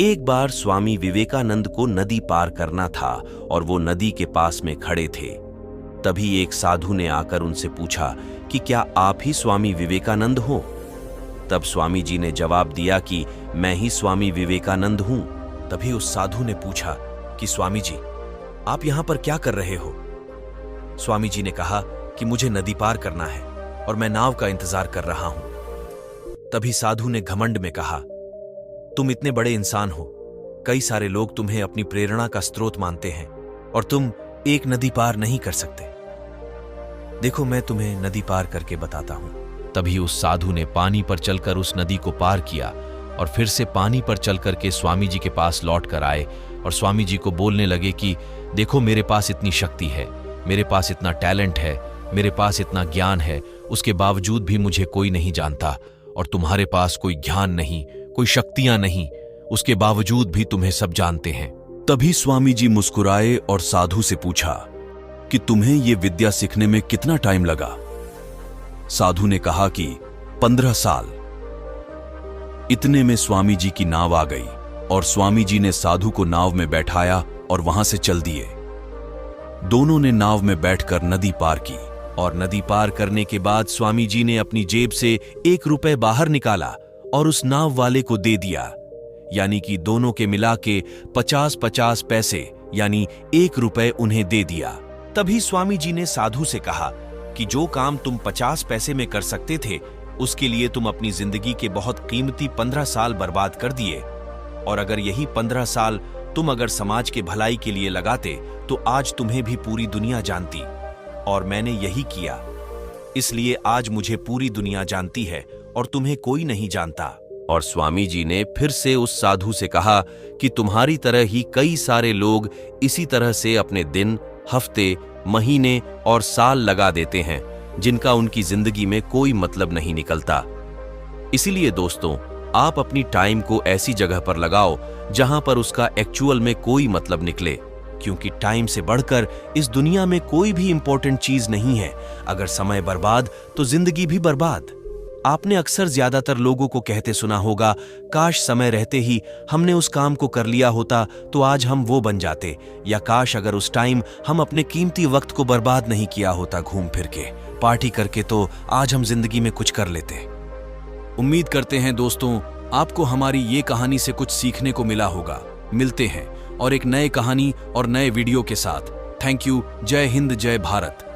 एक बार स्वामी विवेकानंद को नदी पार करना था और वो नदी के पास में खड़े थे। तभी एक साधु ने आकर उनसे पूछा कि क्या आप ही स्वामी विवेकानंद हो? तब स्वामी जी ने जवाब दिया कि मैं ही स्वामी विवेकानंद हूं। तभी उस साधु ने पूछा कि स्वामी जी, आप यहां पर क्या कर रहे हो? स्वामी जी ने कहा कि मुझे नदी पार करना है और मैं नाव का इंतजार कर रहा हूं। तभी साधु ने घमंड में कहा, तुम इतने बड़े इंसान हो, कई सारे लोग तुम्हें अपनी प्रेरणा का स्रोत मानते हैं और तुम एक नदी पार नहीं कर सकते। देखो, मैं तुम्हें नदी पार करके बताता हूं। तभी उस साधु ने पानी पर चलकर उस नदी को पार किया और फिर से पानी पर चलकर के स्वामी जी के पास लौट कर आए और स्वामी जी को बोलने लगे कि देखो, मेरे पास इतनी शक्ति है, मेरे पास इतना टैलेंट है, मेरे पास इतना ज्ञान है, उसके बावजूद भी मुझे कोई नहीं जानता और तुम्हारे पास कोई ज्ञान नहीं, कोई शक्तियां नहीं, उसके बावजूद भी तुम्हें सब जानते हैं। तभी स्वामी जी मुस्कुराए और साधु से पूछा कि तुम्हें यह विद्या सीखने में कितना टाइम लगा? साधु ने कहा कि 15 साल। इतने में स्वामी जी की नाव आ गई और स्वामी जी ने साधु को नाव में बैठाया और वहां से चल दिए। दोनों ने नाव में बैठकर नदी पार की और नदी पार करने के बाद स्वामी जी ने अपनी जेब से 1 रुपए बाहर निकाला और उस नाव वाले को दे दिया, यानी कि दोनों के मिला के 50-50 पैसे यानी 1 रुपए उन्हें दे दिया। तभी स्वामी जी ने साधु से कहा कि जो काम तुम 50 पैसे में कर सकते थे, उसके लिए तुम अपनी जिंदगी के बहुत कीमती 15 साल बर्बाद कर दिए, और अगर यही 15 साल तुम अगर समाज के भलाई के लिए लगाते तो आज तुम्हें भी पूरी दुनिया जानती, और मैंने यही किया, इसलिए आज मुझे पूरी दुनिया जानती है और तुम्हें कोई नहीं जानता। और स्वामी जी ने फिर से उस साधु से कहा कि तुम्हारी तरह ही कई सारे लोग इसी तरह से अपने दिन, हफ्ते, महीने और साल लगा देते हैं, जिनका उनकी जिंदगी में कोई मतलब नहीं निकलता। इसीलिए दोस्तों, आप अपनी टाइम को ऐसी जगह पर लगाओ जहां पर उसका एक्चुअल में कोई मतलब निकले, क्योंकि टाइम से बढ़कर इस दुनिया में कोई भी इंपॉर्टेंट चीज नहीं है। अगर समय बर्बाद तो जिंदगी भी बर्बाद। आपने अक्सर ज्यादातर लोगों को कहते सुना होगा, काश समय रहते ही हमने उस काम को कर लिया होता तो आज हम वो बन जाते, या काश अगर उस टाइम हम अपने कीमती वक्त को बर्बाद नहीं किया होता घूम फिर के, पार्टी करके, तो आज हम जिंदगी में कुछ कर लेते। उम्मीद करते हैं दोस्तों, आपको हमारी ये कहानी से कुछ सीखने को मिला होगा। मिलते हैं और एक नए कहानी और नए वीडियो के साथ। Thank you. जय हिंद, जय भारत।